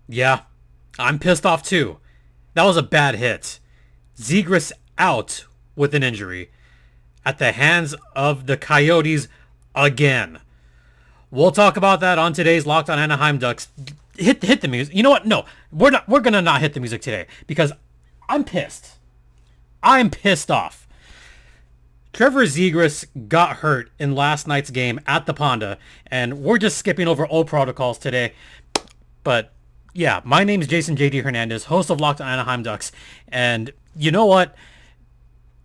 Yeah, I'm pissed off too. That was a bad hit. Zegras out with an injury at the hands of the Coyotes again. We'll talk about that on today's Locked On Anaheim Ducks. Hit the music. You know what? No, we're not. We're gonna not hit the music today because I'm pissed. I'm pissed off. Trevor Zegras got hurt in last night's game at the Ponda, and we're just skipping over old protocols today. But yeah, my name is Jason JD Hernandez, host of Locked On Anaheim Ducks, and you know what?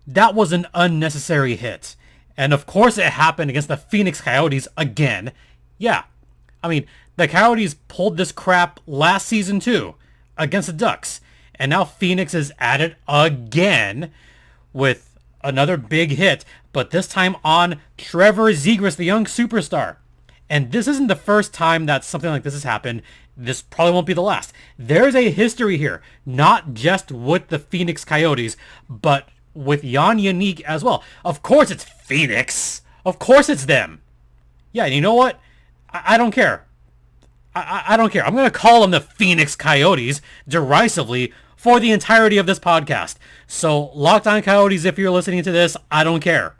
That was an unnecessary hit. And of course it happened against the Phoenix Coyotes again. Yeah. I mean, the Coyotes pulled this crap last season too against the Ducks. And now Phoenix is at it again with another big hit, but this time on Trevor Zegras, the young superstar. And this isn't the first time that something like this has happened. This probably won't be the last. There's a history here, not just with the Phoenix Coyotes, but with Jenik as well. Of course it's Phoenix. Of course it's them. Yeah, you know what? I don't care. I don't care. I'm going to call them the Phoenix Coyotes derisively for the entirety of this podcast. So, Locked On Coyotes, if you're listening to this, I don't care.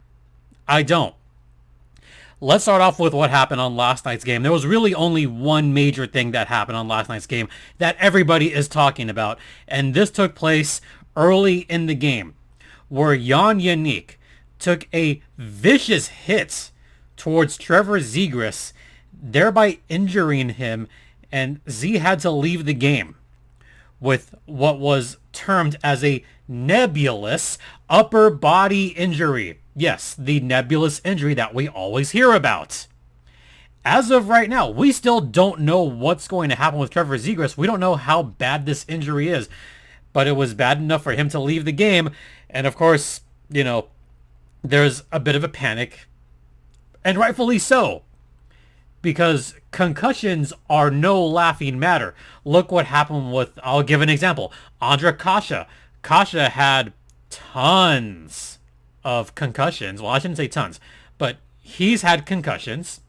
I don't. Let's start off with what happened on last night's game. There was really only one major thing that happened on last night's game that everybody is talking about, and this took place early in the game, where Jenik took a vicious hit towards Trevor Zegras, thereby injuring him, and Z had to leave the game with what was termed as a nebulous upper body injury. Yes, the nebulous injury that we always hear about. As of right now, we still don't know what's going to happen with Trevor Zegras. We don't know how bad this injury is, but it was bad enough for him to leave the game. And of course, there's a bit of a panic, and rightfully so, because concussions are no laughing matter. Look what happened with, I'll give an example, Andra Kasha. Kasha had tons of concussions. Well, I shouldn't say tons, but he's had concussions,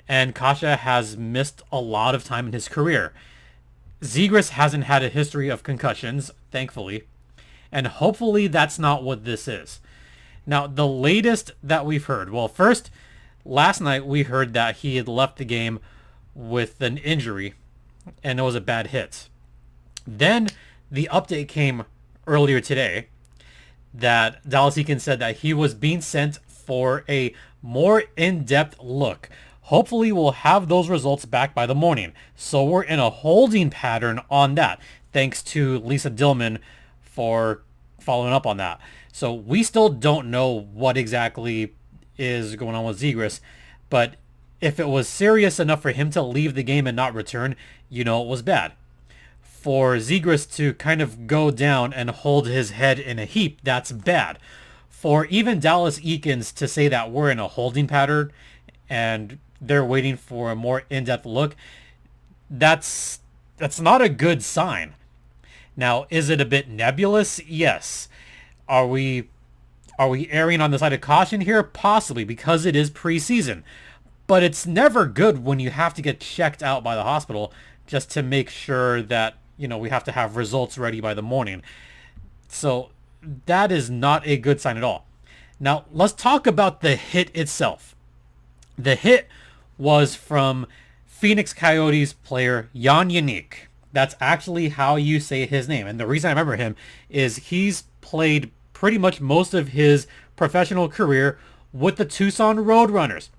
and Kasha has missed a lot of time in his career. Zegras hasn't had a history of concussions, thankfully, and hopefully that's not what this is. Now, the latest that we've heard, well, first, last night we heard that he had left the game with an injury, and it was a bad hit. Then the update came earlier today that Dallas Eakins said that he was being sent for a more in-depth look. Hopefully we'll have those results back by the morning. So we're in a holding pattern on that. Thanks to Lisa Dillman for following up on that. So we still don't know what exactly is going on with Zegras, but if it was serious enough for him to leave the game and not return, it was bad. For Zegras to kind of go down and hold his head in a heap, that's bad. For even Dallas Eakins to say that we're in a holding pattern and they're waiting for a more in-depth look, that's not a good sign. Now, is it a bit nebulous? Yes. Are we erring on the side of caution here? Possibly, because it is preseason. But it's never good when you have to get checked out by the hospital just to make sure that, we have to have results ready by the morning. So that is not a good sign at all. Now, let's talk about the hit itself. The hit was from Phoenix Coyotes player Jenik. That's actually how you say his name. And the reason I remember him is he's played pretty much most of his professional career with the Tucson Roadrunners.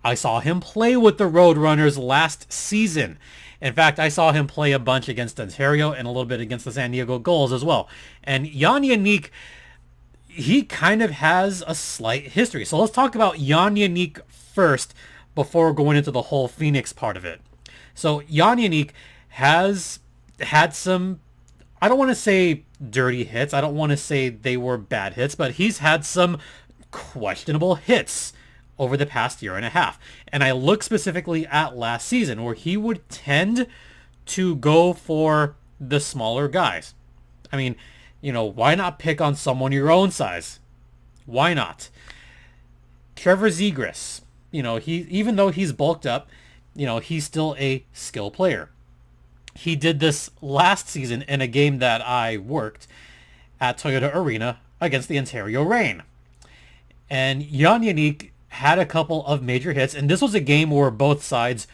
I saw him play with the Roadrunners last season. In fact, I saw him play a bunch against Ontario and a little bit against the San Diego Gulls as well. And Jenik, he kind of has a slight history. So let's talk about Jenik first before going into the whole Phoenix part of it. So Jenik has had some, I don't want to say dirty hits. I don't want to say they were bad hits, but he's had some questionable hits over the past year and a half. And I look specifically at last season where he would tend to go for the smaller guys. I mean, why not pick on someone your own size? Why not? Trevor Zegras, he even though he's bulked up, he's still a skill player. He did this last season in a game that I worked at Toyota Arena against the Ontario Reign. And Jenik had a couple of major hits, and this was a game where both sides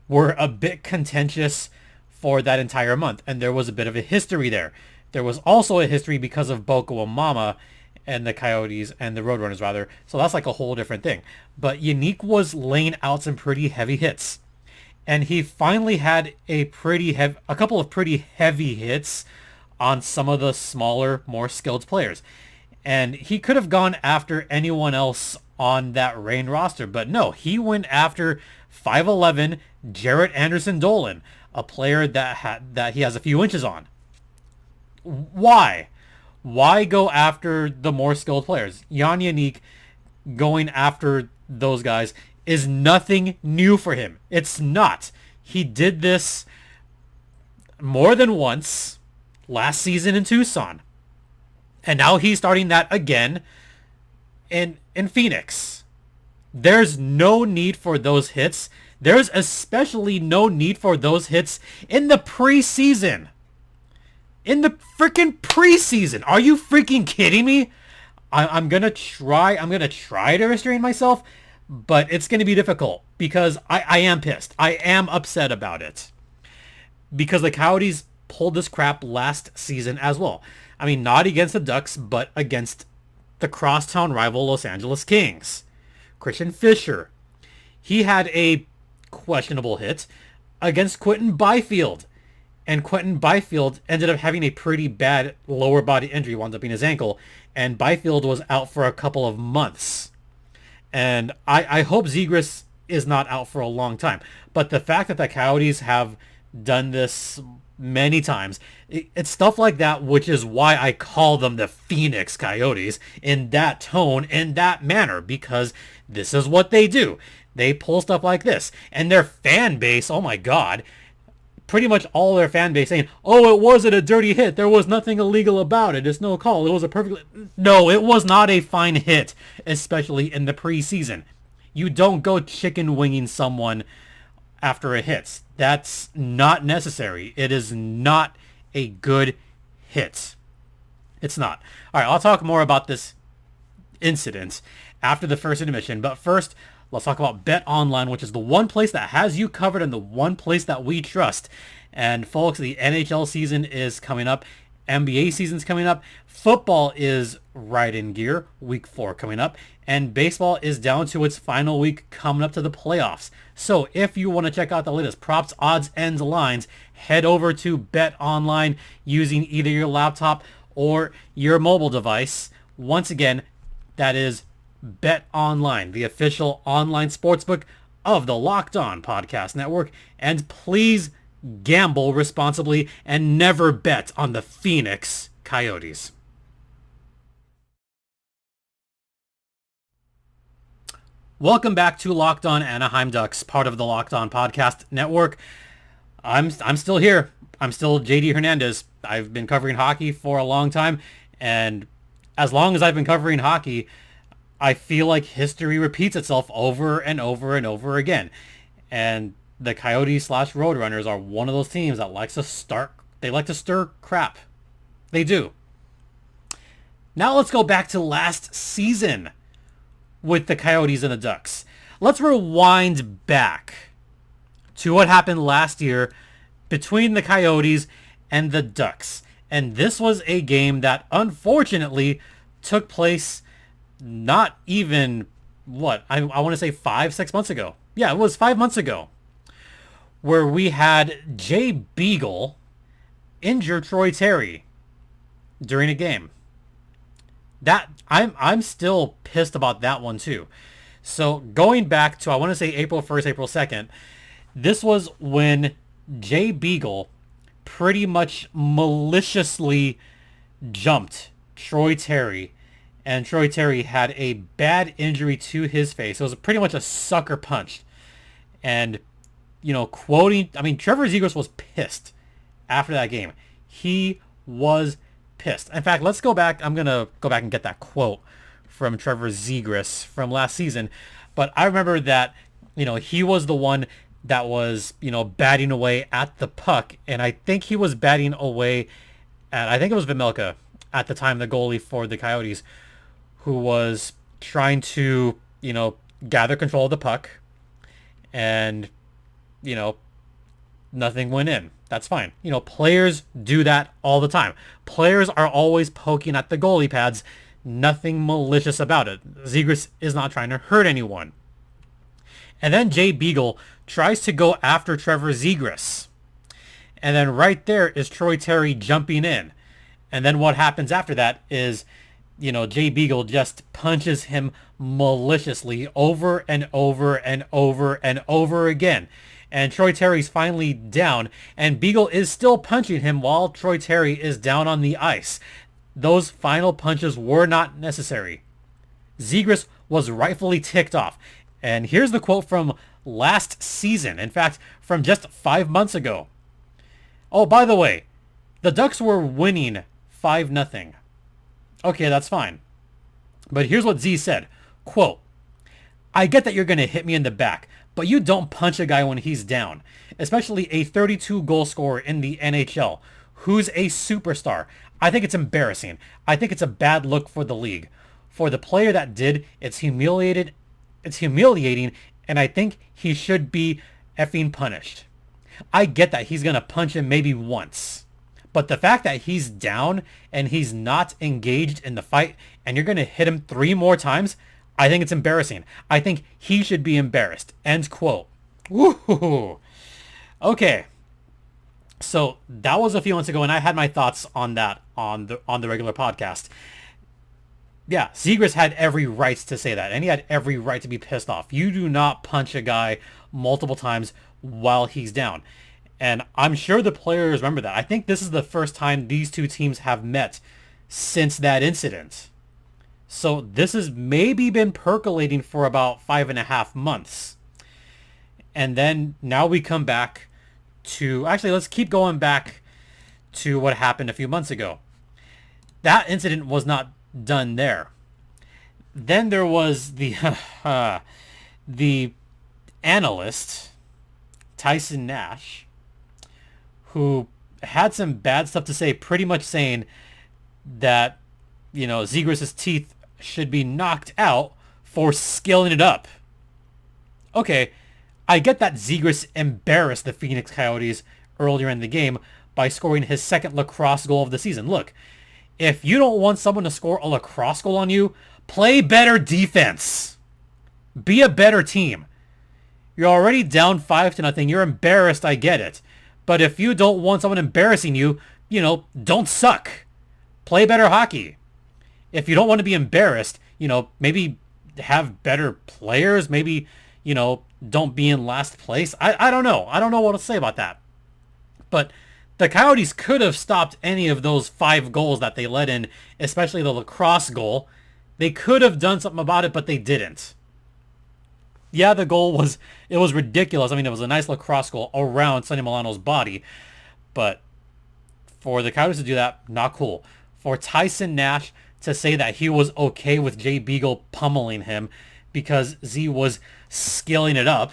were a bit contentious for that entire month, and there was a bit of a history there. There was also a history because of Boko Mama and the Coyotes and the Roadrunners rather, so that's like a whole different thing. But Jenik was laying out some pretty heavy hits, and he finally had a couple of pretty heavy hits on some of the smaller, more skilled players. And he could have gone after anyone else on that Reign roster, but no, he went after 5'11" Jarrett Anderson Dolan, a player that he has a few inches on. Why? Why go after the more skilled players? Jan Jenik going after those guys is nothing new for him. It's not. He did this more than once last season in Tucson. And now he's starting that again in Phoenix. There's no need for those hits. There's especially no need for those hits in the preseason. In the freaking preseason. Are you freaking kidding me? I'm gonna try to restrain myself, but it's gonna be difficult because I am pissed. I am upset about it. Because the Coyotes pulled this crap last season as well. I mean, not against the Ducks, but against the crosstown rival Los Angeles Kings. Christian Fischer. He had a questionable hit against Quentin Byfield. And Quentin Byfield ended up having a pretty bad lower body injury, wound up being his ankle. And Byfield was out for a couple of months. And I hope Zegras is not out for a long time. But the fact that the Coyotes have done this many times, it's stuff like that, which is why I call them the Phoenix Coyotes in that tone, in that manner, because this is what they do. They pull stuff like this. And their fan base, oh my God, pretty much all their fan base saying, oh, it wasn't a dirty hit. There was nothing illegal about it. It's no call. It was a perfect... No, it was not a fine hit, especially in the preseason. You don't go chicken winging someone after a hit. That's not necessary. It is not a good hit. It's not. All right, I'll talk more about this incident after the first intermission. But first, let's talk about Bet Online, which is the one place that has you covered and the one place that we trust. And folks, the NHL season is coming up. NBA season's coming up. Football is right in gear. Week 4 coming up. And baseball is down to its final week coming up to the playoffs. So if you want to check out the latest props, odds, and lines, head over to Bet Online using either your laptop or your mobile device. Once again, that is Bet Online, the official online sportsbook of the Locked On Podcast Network. And please gamble responsibly and never bet on the Phoenix Coyotes. Welcome back to Locked On Anaheim Ducks, part of the Locked On Podcast Network. I'm still here. I'm still JD Hernandez. I've been covering hockey for a long time, and as long as I've been covering hockey, I feel like history repeats itself over and over and over again. And the Coyotes / Roadrunners are one of those teams that likes to stir crap. They do. Now let's go back to last season with the Coyotes and the Ducks. Let's rewind back to what happened last year between the Coyotes and the Ducks. And this was a game that unfortunately took place not even, I want to say 5-6 months ago. Yeah, it was 5 months ago, where we had Jay Beagle injure Troy Terry during a game. That I'm still pissed about that one too. So going back to, I want to say April 1st, April 2nd, this was when Jay Beagle pretty much maliciously jumped Troy Terry, and Troy Terry had a bad injury to his face. It was pretty much a sucker punch. And, Trevor Zegras was pissed after that game. He was pissed. In fact, let's go back. I'm going to go back and get that quote from Trevor Zegras from last season. But I remember that, he was the one that was, batting away at the puck. And I think he was batting away at, I think it was Vimilka at the time, the goalie for the Coyotes, who was trying to, gather control of the puck. And, you know, nothing went in. That's fine. Players do that all the time. Players are always poking at the goalie pads. Nothing malicious about it. Zegras is not trying to hurt anyone. And then Jay Beagle tries to go after Trevor Zegras. And then right there is Troy Terry jumping in. And then what happens after that is, Jay Beagle just punches him maliciously over and over and over and over again. And Troy Terry's finally down, and Beagle is still punching him while Troy Terry is down on the ice. Those final punches were not necessary. Zegras was rightfully ticked off. And here's the quote from last season. In fact, from just 5 months ago. Oh, by the way, the Ducks were winning 5-0. Okay, that's fine. But here's what Z said. Quote, I get that you're going to hit me in the back, but you don't punch a guy when he's down, especially a 32 goal scorer in the NHL who's a superstar. I think it's embarrassing. I think it's a bad look for the league. For the player that did, it's humiliating, and I think he should be effing punished. I get that he's going to punch him maybe once. But the fact that he's down and he's not engaged in the fight and you're going to hit him 3 more times, I think it's embarrassing. I think he should be embarrassed. End quote. Woohoo. Okay. So that was a few months ago, and I had my thoughts on that on the regular podcast. Yeah, Zegras had every right to say that, and he had every right to be pissed off. You do not punch a guy multiple times while he's down. And I'm sure the players remember that. I think this is the first time these two teams have met since that incident. So this has maybe been percolating for about 5.5 months. And then now we come back to... Actually, let's keep going back to what happened a few months ago. That incident was not done there. Then there was the the analyst, Tyson Nash, who had some bad stuff to say, pretty much saying that, Zegras' teeth should be knocked out for skilling it up. Okay, I get that Zegras embarrassed the Phoenix Coyotes earlier in the game by scoring his second lacrosse goal of the season. Look, if you don't want someone to score a lacrosse goal on you, play better defense. Be a better team. You're already down 5-0. You're embarrassed, I get it. But if you don't want someone embarrassing you, don't suck. Play better hockey. If you don't want to be embarrassed, maybe have better players. Maybe, don't be in last place. I don't know. I don't know what to say about that. But the Coyotes could have stopped any of those 5 goals that they let in, especially the lacrosse goal. They could have done something about it, but they didn't. Yeah, the goal was ridiculous. I mean, it was a nice lacrosse goal around Sonny Milano's body. But for the Coyotes to do that, not cool. For Tyson Nash to say that he was okay with Jay Beagle pummeling him because Z was skilling it up,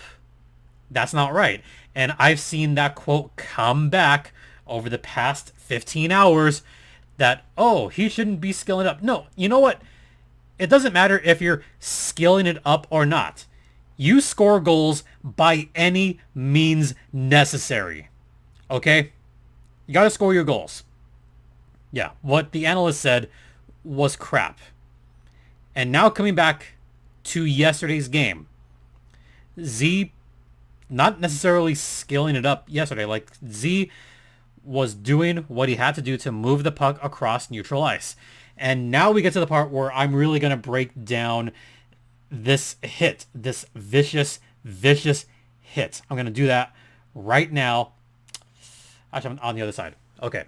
that's not right. And I've seen that quote come back over the past 15 hours that, oh, he shouldn't be skilling up. No, you know what? It doesn't matter if you're skilling it up or not. You score goals by any means necessary. Okay? You got to score your goals. Yeah, what the analyst said was crap. And now coming back to yesterday's game. Z, not necessarily skilling it up yesterday. Like, Z was doing what he had to do to move the puck across neutral ice. And now we get to the part where I'm really going to break down this hit, this vicious hit. I'm going to do that right now. Actually, I'm on the other side. Okay.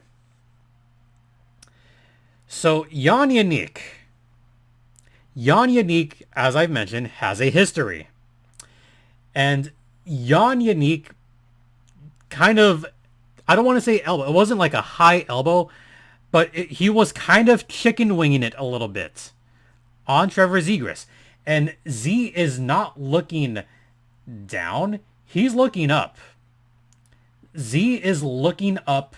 So, Jenik, as I've mentioned, has a history. And Jenik kind of, I don't want to say elbow. It wasn't like a high elbow, but he was kind of chicken winging it a little bit on Trevor Zegras. And Z is not looking down. He's looking up. Z is looking up,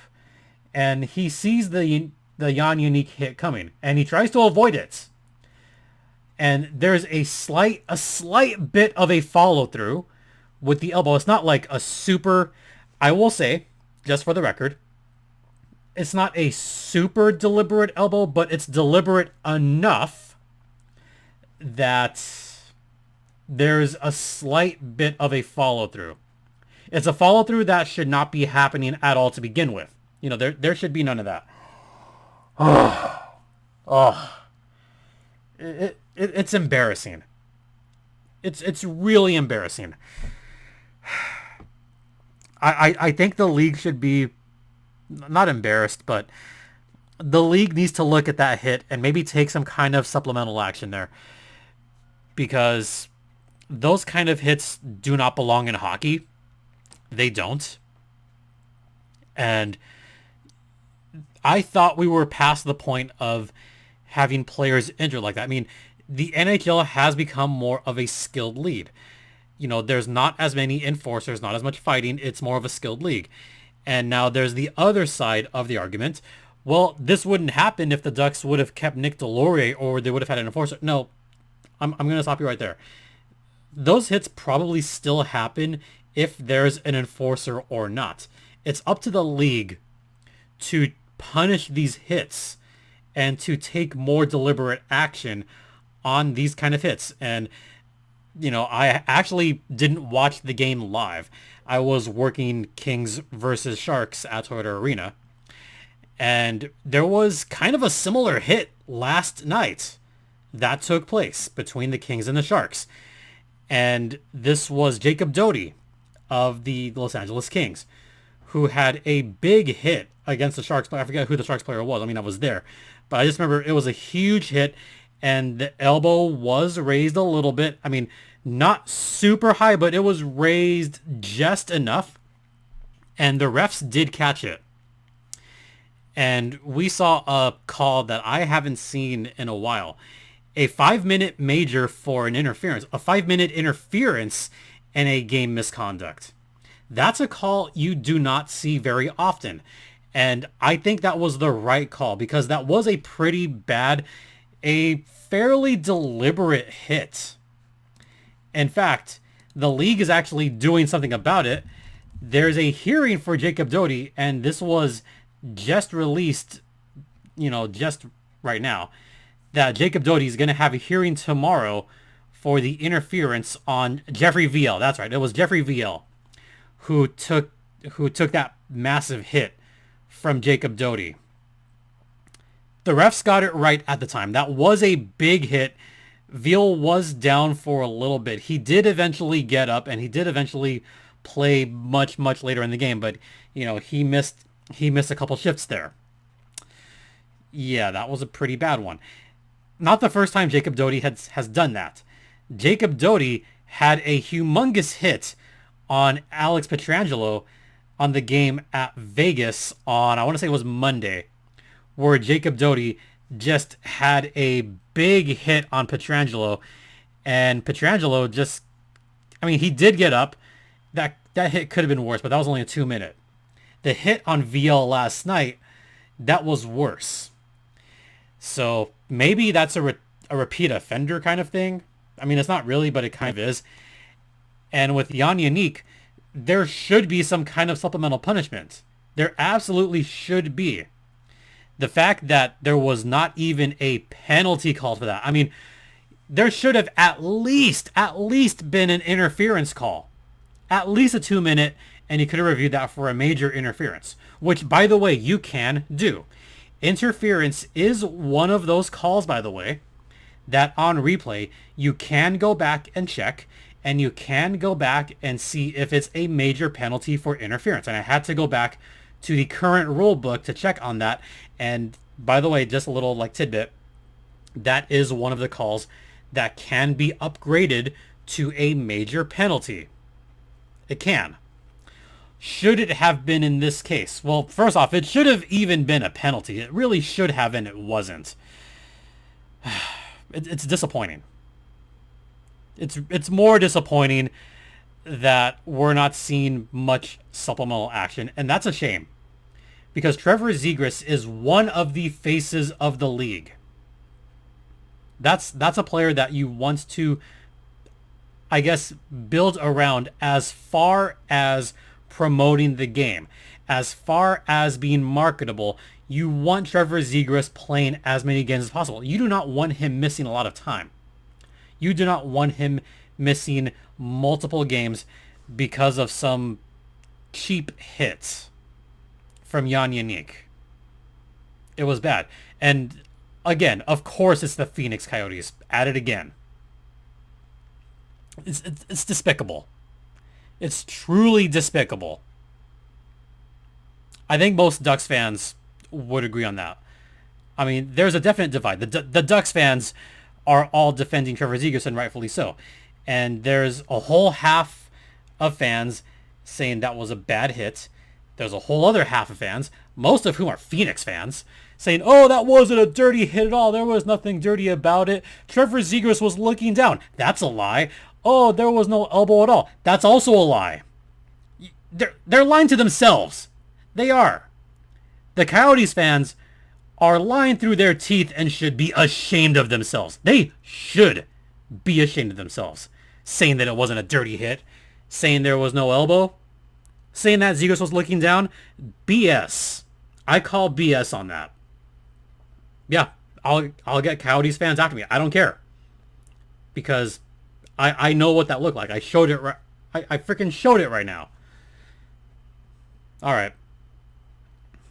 and he sees the Jenik hit coming, and he tries to avoid it. And there's a slight bit of a follow through with the elbow. It's not like a super, I will say, just for the record, it's not a super deliberate elbow, but it's deliberate enough that there's a slight bit of a follow through. It's a follow through that should not be happening at all to begin with. You know, there should be none of that. It's embarrassing. It's really embarrassing. I think the league should be not embarrassed, but the league needs to look at that hit and maybe take some kind of supplemental action there, because those kind of hits do not belong in hockey. They don't. And I thought we were past the point of having players injured like that. I mean, the NHL has become more of a skilled league. You know, there's not as many enforcers, not as much fighting. It's more of a skilled league. And now there's the other side of the argument. Well, this wouldn't happen if the Ducks would have kept Nick Delorier, or they would have had an enforcer. No, I'm going to stop you right there. Those hits probably still happen if there's an enforcer or not. It's up to the league to punish these hits and to take more deliberate action on these kind of hits. And, you know, I actually didn't watch the game live. I was working Kings versus Sharks at Toyota Arena. And there was kind of a similar hit last night that took place between the Kings and the Sharks. And this was Jacob Doty of the Los Angeles Kings, who had a big hit against the Sharks. I forget who the Sharks player was. I mean, I was there. But I just remember it was a huge hit, and the elbow was raised a little bit. I mean, not super high, but it was raised just enough. And the refs did catch it. And we saw a call that I haven't seen in a while. A 5-minute major for an interference. A 5-minute interference in a game misconduct. That's a call you do not see very often. And I think that was the right call, because that was a pretty bad, a fairly deliberate hit. In fact, the league is actually doing something about it. There's a hearing for Jacob Doty, and this was just released, you know, just right now, that Jacob Doty is going to have a hearing tomorrow for the interference on Jeffrey VL. That's right. It was Jeffrey VL who took that massive hit from Jacob Doty. The refs got it right at the time. That was a big hit. Veal was down for a little bit. He did eventually get up, and he did eventually play much later in the game, but you know, he missed a couple shifts there. Yeah, that was a pretty bad one. Not the first time Jacob Doty has done that. Jacob Doty had a humongous hit on Alex Pietrangelo on the game at Vegas on, I want to say it was Monday, where Jacob Doty just had a big hit on Pietrangelo, and Pietrangelo just, I mean, he did get up. That hit could have been worse, but that was only a 2-minute. The hit on VL last night, that was worse. So maybe that's a repeat offender kind of thing. I mean, it's not really, but it kind of is. And with Jenik, there should be some kind of supplemental punishment. There absolutely should be. The fact that there was not even a penalty called for that. I mean, there should have at least been an interference call. At least a 2-minute, and you could have reviewed that for a major interference. Which, by the way, you can do. Interference is one of those calls, by the way, that on replay, you can go back and check, and you can go back and see if it's a major penalty for interference. And I had to go back to the current rule book to check on that. And by the way, just a little like tidbit, that is one of the calls that can be upgraded to a major penalty. It can. Should it have been in this case? Well, first off, it should have even been a penalty. It really should have, and it wasn't. It's disappointing. It's more disappointing that we're not seeing much supplemental action, and that's a shame because Trevor Zegras is one of the faces of the league. That's a player that you want to, I guess, build around as far as promoting the game, as far as being marketable. You want Trevor Zegras playing as many games as possible. You do not want him missing a lot of time. You do not want him missing multiple games because of some cheap hits from Jenik. It was bad. And again, of course it's the Phoenix Coyotes. At it again. It's despicable. It's truly despicable. I think most Ducks fans would agree on that. I mean, there's a definite divide. The Ducks fans are all defending Trevor Zegras, and rightfully so. And there's a whole half of fans saying that was a bad hit. There's a whole other half of fans, most of whom are Phoenix fans, saying, oh, that wasn't a dirty hit at all. There was nothing dirty about it. Trevor Zegras was looking down. That's a lie. Oh, there was no elbow at all. That's also a lie. They're lying to themselves. They are. The Coyotes fans are lying through their teeth and should be ashamed of themselves. They should be ashamed of themselves. Saying that it wasn't a dirty hit. Saying there was no elbow. Saying that Zegras was looking down. BS. I call BS on that. Yeah, I'll get Coyotes fans after me. I don't care. Because I know what that looked like. I showed it. I freaking showed it right now. All right.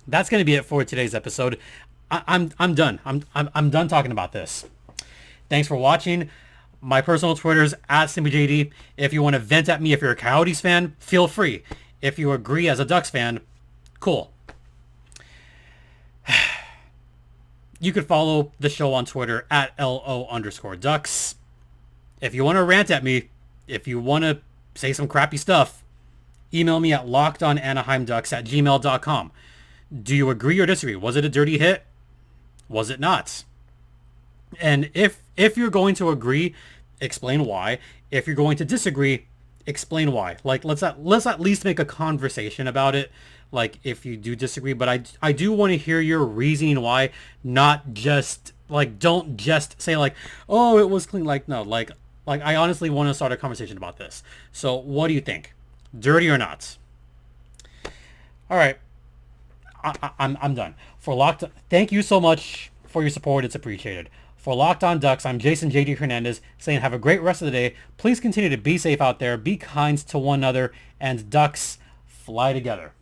That's going to be it for today's episode. I'm done. I'm done talking about this. Thanks for watching. My personal Twitter is @SimplyJD. If you want to vent at me, if you're a Coyotes fan, feel free. If you agree as a Ducks fan, cool. You could follow the show on Twitter @LO_Ducks. If you want to rant at me, if you want to say some crappy stuff, email me at lockedonanaheimducks@gmail.com. Do you agree or disagree? Was it a dirty hit? Was it not? And if you're going to agree, explain why. If you're going to disagree, explain why. Like, let's at least make a conversation about it. Like, if you do disagree, but I do want to hear your reasoning why, not just, like, don't just say, like, oh, it was clean. Like, no, like I honestly want to start a conversation about this. So, what do you think? Dirty or not? All right. I'm done. For Locked On, thank you so much for your support. It's appreciated. For Locked On Ducks, I'm Jason JD Hernandez saying have a great rest of the day. Please continue to be safe out there, be kind to one another, and Ducks fly together.